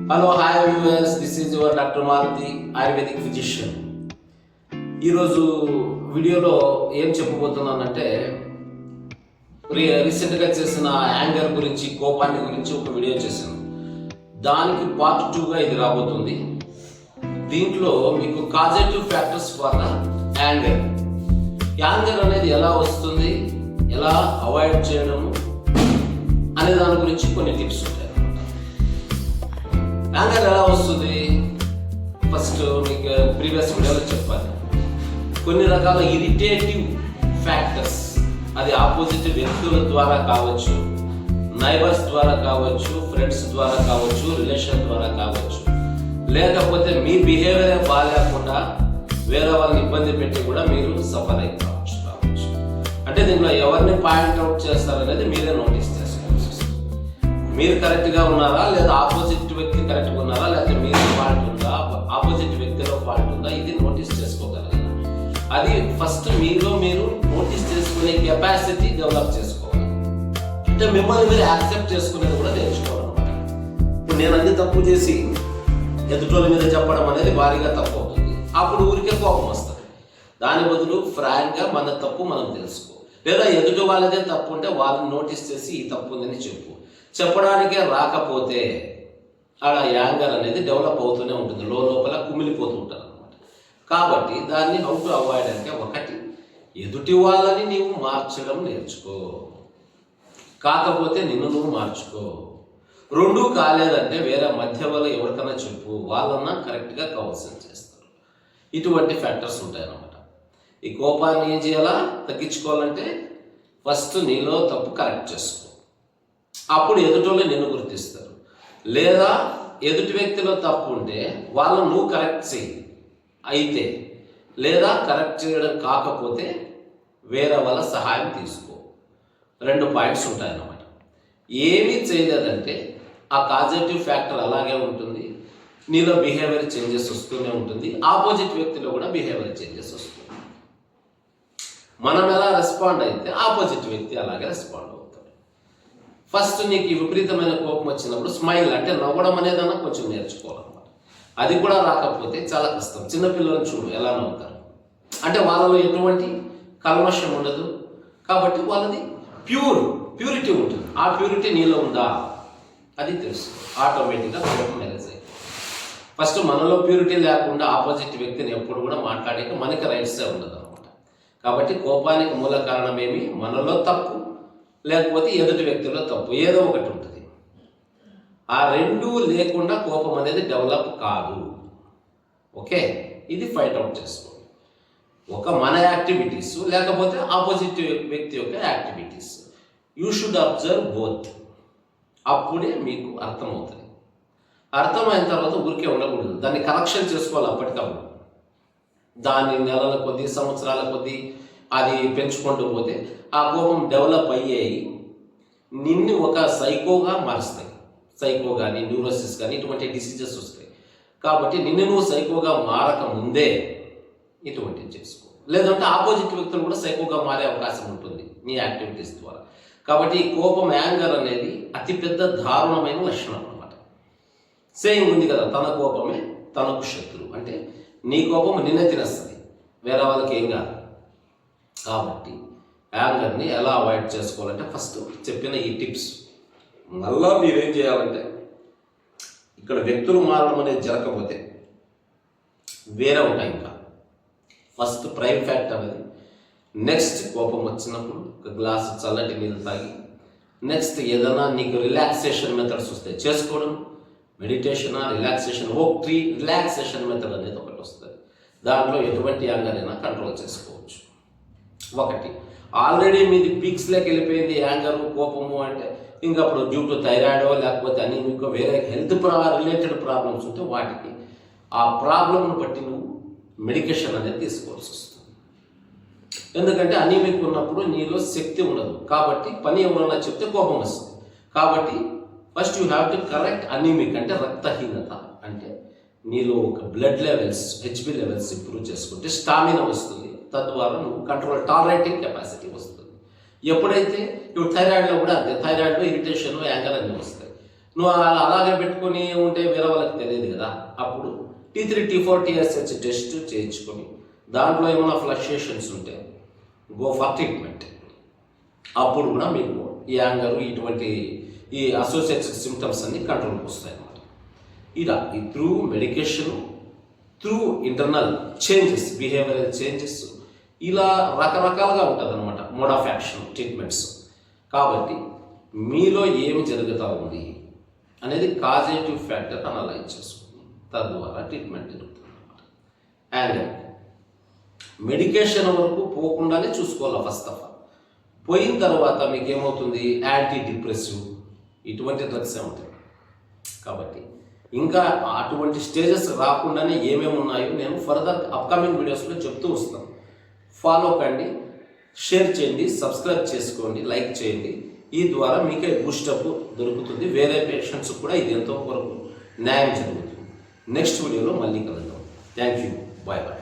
Hello hi viewers, this is your doctor Maruti, ayurvedic physician. ఈరోజు వీడియోలో ఏం చెప్పబోతున్నానంటే, రీసెంట్గా చేసిన యాంగర్ గురించి, కోపాన్ని గురించి ఒక వీడియో చేశాను. దానికి పార్ట్ 2గా ఇది రాబోతుంది. దీంట్లో మీకు causative factors for anger, anger అనేది ఎలా వస్తుంది, ఎలా అవాయిడ్ చేయడము అనే దాని గురించి కొన్ని టిప్స్ ఉంటాయి. యాంగర్ ఎలా వస్తుంది, ఫస్ట్ మీకు ప్రీవియస్ వీడియోలో చెప్పాలి. కొన్ని రకాల ఇరిటేటివ్ ఫ్యాక్టర్స్, అది ఆపోజిట్ వ్యక్తుల ద్వారా కావచ్చు, నైబర్స్ ద్వారా కావచ్చు, ఫ్రెండ్స్ ద్వారా కావచ్చు, రిలేషన్ ద్వారా కావచ్చు, లేకపోతే మీ బిహేవియర్ బాగాలేకుండా వేరే వాళ్ళని ఇబ్బంది పెట్టి కూడా మీరు సఫర్ అయిపోవచ్చు. అంటే దీంట్లో ఎవరిని పాయింట్ అవుట్ చేస్తారనేది మీరే నోటీస్ చేసుకోవచ్చు. మీరు కరెక్ట్గా ఉన్నారా, లేదా ఆపోజిట్ వ్యక్తి కరెక్ట్గా ఉన్నారా, లేకపోతే మీరు ఫాల్ట్ ఉందా, ఆపోజిట్ వ్యక్తిలో ఫాల్ట్ ఉందా, ఇది నోటీస్ చేసుకోగలరు. అది ఫస్ట్ మీలో మీరు నోటీస్ చేసుకునే కెపాసిటీ డెవలప్ చేసుకోవాలి. అంటే మిమ్మల్ని మీరు యాక్సెప్ట్ చేసుకునేది కూడా నేర్చుకోవాలన్నమాట. ఇప్పుడు నేను అన్ని తప్పు చేసి ఎదుటోళ్ళ మీద చెప్పడం అనేది భారీగా తప్పు అవుతుంది. అప్పుడు ఊరికే కోపం వస్తుంది. దాని బదులు ఫ్రాంక్గా మన తప్పు మనం తెలుసుకో, లేదా ఎదుటి వాళ్ళదే తప్పు ఉంటే వాళ్ళని నోటీస్ చేసి ఈ తప్పు ఉందని చెప్పు. చెప్పడానికే రాకపోతే అలా యాంగర్ అనేది డెవలప్ అవుతూనే ఉంటుంది, లోపల కుమిలిపోతూ ఉంటారు అనమాట. కాబట్టి దాన్ని హౌ టు అవాయిడ్ అంటే, ఒకటి, ఎదుటి వాళ్ళని నీవు మార్చడం నేర్చుకో, కాకపోతే నిన్ను నువ్వు మార్చుకో. రెండూ కాలేదంటే వేరే మధ్య వల్ల ఎవరికైనా చెప్పు, వాళ్ళన్నా కరెక్ట్గా కౌన్సిల్ చేస్తారు. ఇటువంటి ఫ్యాక్టర్స్ ఉంటాయన్నమాట. ఈ కోపాన్ని ఏం చేయాలా, తగ్గించుకోవాలంటే ఫస్ట్ నీలో తప్పు కరెక్ట్ చేసుకో. అప్పుడు ఎదుటోళ్ళు నిన్ను గుర్తిస్తారు. లేదా ఎదుటి వ్యక్తిలో తప్పు ఉంటే వాళ్ళు నువ్వు కరెక్ట్ చేయి అయితే, లేదా కరెక్ట్ చేయడం కాకపోతే వేరే వాళ్ళ సహాయం తీసుకో. 2 పాయింట్స్ ఉంటాయన్నమాట. ఏమీ చేయలేదంటే ఆ కాజేటివ్ ఫ్యాక్టర్ అలాగే ఉంటుంది, నీలో బిహేవియర్ చేంజెస్ వస్తూనే ఉంటుంది, ఆపోజిట్ వ్యక్తిలో కూడా బిహేవియర్ చేంజెస్ వస్తుంది. మనం ఎలా రెస్పాండ్ అయితే ఆపోజిట్ వ్యక్తి అలాగే రెస్పాండ్ అవుతాడు. ఫస్ట్ నీకు విపరీతమైన కోపం వచ్చినప్పుడు స్మైల్ అంటే నవ్వడం అనేదన్నా కొంచెం నేర్చుకోవాలన్నమాట. అది కూడా రాకపోతే చాలా కష్టం. చిన్నపిల్లలను చూడు ఎలా నవ్వుతారు, అంటే వాళ్ళలో ఎటువంటి కల్మషం ఉండదు, కాబట్టి వాళ్ళది ప్యూరిటీ ఉంటుంది. ఆ ప్యూరిటీ నీలో ఉందా అది తెలుసు, ఆటోమేటిక్గా కోపం మెరేజ్ అయ్యి. ఫస్ట్ మనలో ప్యూరిటీ లేకుండా ఆపోజిట్ వ్యక్తిని ఎప్పుడు కూడా మాట్లాడేక మనకి రైట్సే ఉండదు అనమాట. కాబట్టి కోపానికి మూల కారణం ఏమి, మనలో తప్పు లేకపోతే ఎదుటి వ్యక్తిలో తప్పు, ఏదో ఒకటి ఉంటుంది. ఆ రెండూ లేకుండా కోపం అనేది డెవలప్ కాదు. ఓకే, ఇది ఫైట్ అవుట్ చేసుకోండి. ఒక మన యాక్టివిటీస్ లేకపోతే ఆపోజిట్ వ్యక్తి యొక్క activities, you should observe both. అప్పుడే మీకు అర్థమవుతుంది. అర్థమైన తర్వాత ఊరికే ఉండకూడదు, దాన్ని కరెక్షన్ చేసుకోవాలి అప్పటికప్పుడు. దాన్ని నెలల కొద్దీ, సంవత్సరాల కొద్దీ అది పెంచుకుంటూ పోతే ఆ కోపం డెవలప్ అయ్యేయి నిన్ను ఒక సైకోగా మారుస్తాయి. సైకో కానీ, న్యూరోసిస్ కానీ ఇటువంటి డిసీజెస్ వస్తాయి. కాబట్టి నిన్ను నువ్వు సైకోగా మారక ముందే ఇటువంటివి చేసుకో. లేదంటే ఆపోజిట్ వ్యక్తులు కూడా సైకోగా మారే అవకాశం ఉంటుంది నీ యాక్టివిటీస్ ద్వారా. కాబట్టి ఈ కోపం, యాంగర్ అనేది అతిపెద్ద దారుణమైన లక్షణం అన్నమాట. సేయింగ్ ఉంది కదా, తన కోపమే తనకు శత్రువు. అంటే నీ కోపం నిన్నే తినేస్తుంది, వేరే వాళ్ళకి ఏం కాదు. కాబట్టి యాంగర్ని ఎలా అవాయిడ్ చేసుకోవాలంటే ఫస్ట్ చెప్పిన ఈ టిప్స్. మళ్ళా మీరేం చేయాలంటే, ఇక్కడ వ్యక్తులు మారడం అనేది జరగకపోతే వేరే ఉంటాయి. ఇంకా ఫస్ట్ ప్రైమ్ ఫ్యాక్టర్ అనేది, నెక్స్ట్ కోపం వచ్చినప్పుడు ఒక గ్లాసు చల్లటి నీళ్ళు తాగి, నెక్స్ట్ ఏదైనా నీకు రిలాక్సేషన్ మెథడ్స్ వస్తాయి చేసుకోవడం, మెడిటేషన్, రిలాక్సేషన్, ఓక్-3 రిలాక్సేషన్ మెథడ్ అనేది ఒకటి వస్తుంది. దాంట్లో ఎటువంటి యాంగర్ అయినా కంట్రోల్ చేసుకోవచ్చు. ఒకటి, ఆల్రెడీ మీది పీక్స్లోకి వెళ్ళిపోయింది యాంగర్, కోపము అంటే ఇంకా అప్పుడు డ్యూ టు థైరాయిడో లేకపోతే అనీమికో వేరే హెల్త్ రిలేటెడ్ ప్రాబ్లమ్స్ ఉంటే వాటికి ఆ ప్రాబ్లంను బట్టి నువ్వు మెడికేషన్ అనేది తీసుకోవాల్సి వస్తుంది. ఎందుకంటే అనీమిక్ ఉన్నప్పుడు నీలో శక్తి ఉండదు, కాబట్టి పని ఎవరన్నా చెప్తే కోపం వస్తుంది. కాబట్టి first you have to correct anaemic అంటే రక్తహీనత. అంటే నీలో ఒక blood levels, HB levels improve చేసుకుంటే స్టామినా వస్తుంది, తద్వారా నువ్వు కంట్రోల్ టాలరేటింగ్ కెపాసిటీ వస్తుంది. ఎప్పుడైతే ఇప్పుడు థైరాయిడ్లో కూడా అంతే, థైరాయిడ్లో ఇరిటేషన్, యాంగర్ అన్నీ వస్తాయి. నువ్వు అలాగే పెట్టుకొని ఉంటే వేరే వాళ్ళకి తెలియదు కదా. అప్పుడు T3 T4 TSH టెస్ట్ చేయించుకొని దాంట్లో ఏమైనా ఫ్లక్చుయేషన్స్ ఉంటే గో ఫర్ ట్రీట్మెంట్. అప్పుడు కూడా మీకు ఈ యాంగర్ ఇటువంటి ఈ అసోసియేటెడ్ సిమ్టమ్స్ అన్ని కంట్రోల్కి వస్తాయి అన్నమాట. ఇలా ఈ through medication, through internal changes, behavioural changes, ఇలా రకరకాలుగా ఉంటుంది అనమాట మోడ్ ఆఫ్ యాక్షన్ ట్రీట్మెంట్స్. కాబట్టి మీలో ఏమి జరుగుతూ ఉంది అనేది కాజేటివ్ ఫ్యాక్టర్ అనలైజ్ చేసుకుని తద్వారా ట్రీట్మెంట్ జరుగుతుంది అనమాట. అండ్ మెడికేషన్ వరకు పోకుండానే చూసుకోవాలి ఫస్ట్ ఆఫ్ ఆల్. పోయిన తర్వాత మీకు ఏమవుతుంది, యాంటీ డిప్రెసివ్ ఇటువంటి డ్రగ్సే ఉంటాయి. కాబట్టి ఇంకా అటువంటి స్టేజెస్ రాకుండానే ఏమేమి ఉన్నాయో నేను ఫర్దర్ అప్కమింగ్ వీడియోస్లో చెప్తూ వస్తాను. ఫాలో కండి, షేర్ చేయండి, సబ్స్క్రైబ్ చేసుకోండి, లైక్ చేయండి. ఈ ద్వారా మీకే బూస్టప్ దొరుకుతుంది. వేరే పేషెంట్స్ కూడా ఇది ఎంతో వరకు న్యాయం జరుగుతుంది. నెక్స్ట్ వీడియోలో మళ్ళీ కలుద్దాం. Thank you. Bye bye.